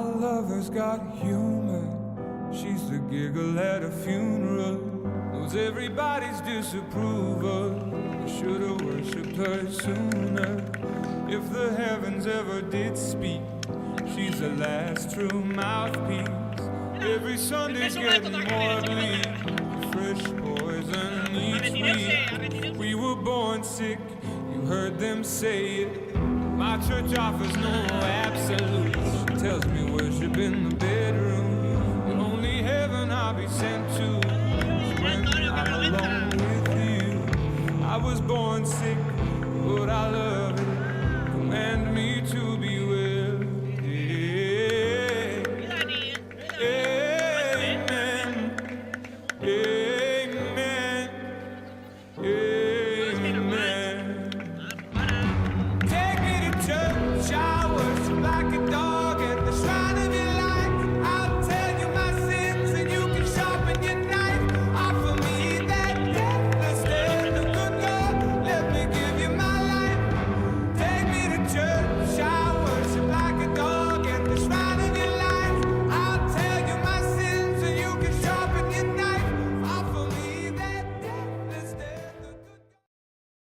lover's got humor. She's the giggle at a funeral. Knows everybody's disapproval. I should've worshipped her sooner. If the heavens ever did speak, she's the last true mouthpiece. Every Sunday's getting more bleak. Fresh poison each week. We were born sick, you heard them say it. My church offers no absolutes. She tells me worship in the bedroom. The only heaven I'll be sent to is when I'm alone with you. I was born sick, but I love it. Command me to